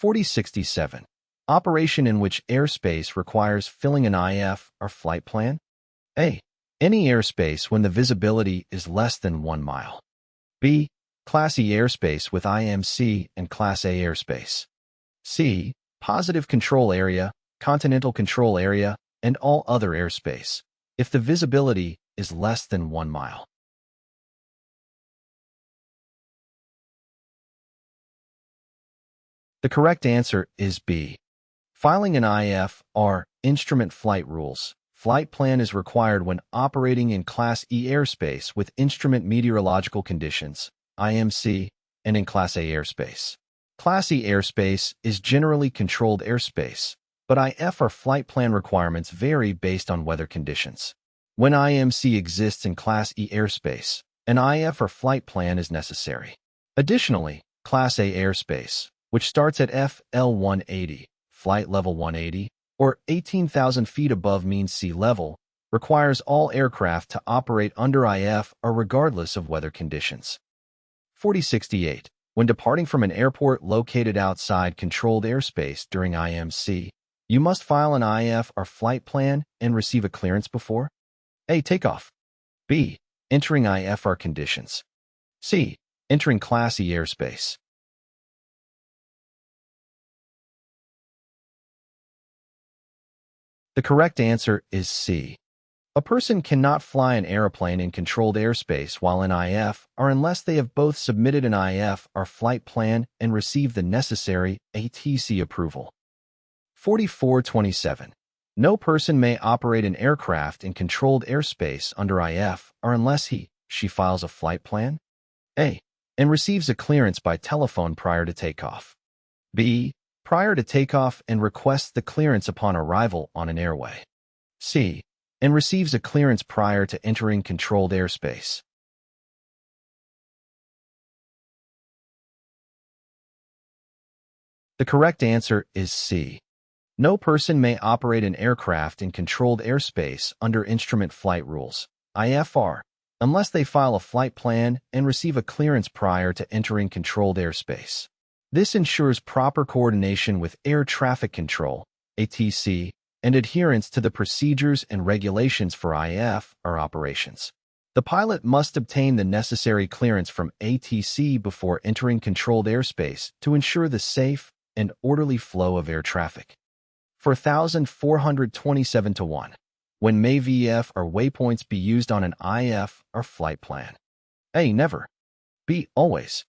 4067. Operation in which airspace requires filling an IF or flight plan. A. Any airspace when the visibility is less than 1 mile. B. Class E airspace with IMC and Class A airspace. C. Positive control area, continental control area, and all other airspace, if the visibility is less than 1 mile. The correct answer is B. Filing an IF or Instrument Flight Rules. Flight plan is required when operating in Class E airspace with instrument meteorological conditions, IMC, and in Class A airspace. Class E airspace is generally controlled airspace, but IF or flight plan requirements vary based on weather conditions. When IMC exists in Class E airspace, an IF or flight plan is necessary. Additionally, Class A airspace, which starts at FL 180, flight level 180, or 18,000 feet above mean sea level, requires all aircraft to operate under IF or regardless of weather conditions. 4068. When departing from an airport located outside controlled airspace during IMC, you must file an IF or flight plan and receive a clearance before A. Takeoff. B. Entering IFR conditions. C. Entering Class E airspace. The correct answer is C. A person cannot fly an airplane in controlled airspace while in IF or unless they have both submitted an IF or flight plan and received the necessary ATC approval. 4427. No person may operate an aircraft in controlled airspace under IF or unless she files a flight plan. A. And receives a clearance by telephone prior to takeoff. B. Prior to takeoff and requests the clearance upon arrival on an airway. C. And receives a clearance prior to entering controlled airspace. The correct answer is C. No person may operate an aircraft in controlled airspace under Instrument Flight Rules, IFR, unless they file a flight plan and receive a clearance prior to entering controlled airspace. This ensures proper coordination with air traffic control, ATC, and adherence to the procedures and regulations for IF or operations. The pilot must obtain the necessary clearance from ATC before entering controlled airspace to ensure the safe and orderly flow of air traffic. 4427-1. When may VF or waypoints be used on an IF or flight plan? A. Never. B. Always.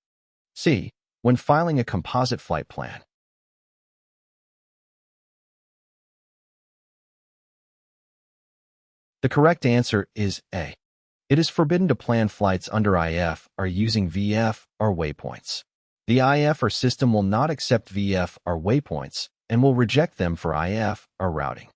C. When filing a composite flight plan. The correct answer is A. It is forbidden to plan flights under IF or using VF or waypoints. The IF or system will not accept VF or waypoints and will reject them for IF or routing.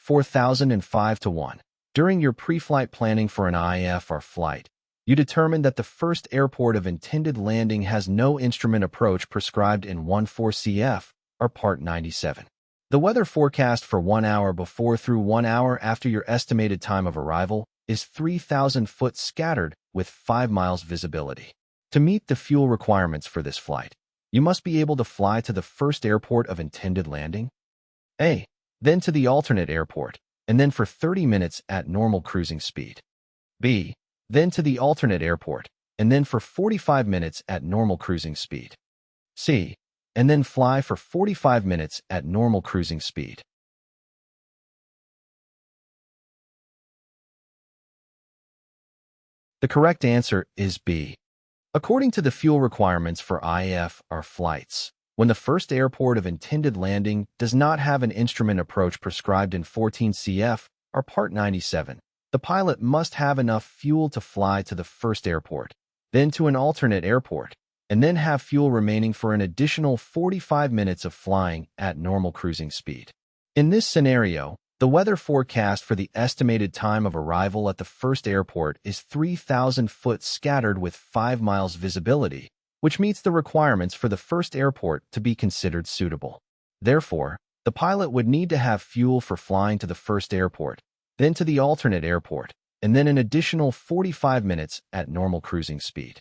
4005-1. During your pre-flight planning for an IF or flight, you determine that the first airport of intended landing has no instrument approach prescribed in 14CF or Part 97. The weather forecast for 1 hour before through 1 hour after your estimated time of arrival is 3,000 foot scattered with 5 miles visibility. To meet the fuel requirements for this flight, you must be able to fly to the first airport of intended landing. A. Then to the alternate airport, and then for 30 minutes at normal cruising speed. B. Then to the alternate airport, and then for 45 minutes at normal cruising speed. C. And then fly for 45 minutes at normal cruising speed. The correct answer is B. According to the fuel requirements for IF or flights, when the first airport of intended landing does not have an instrument approach prescribed in 14CF or Part 97, the pilot must have enough fuel to fly to the first airport, then to an alternate airport, and then have fuel remaining for an additional 45 minutes of flying at normal cruising speed. In this scenario, the weather forecast for the estimated time of arrival at the first airport is 3,000 foot scattered with 5 miles visibility, which meets the requirements for the first airport to be considered suitable. Therefore, the pilot would need to have fuel for flying to the first airport, then to the alternate airport, and then an additional 45 minutes at normal cruising speed.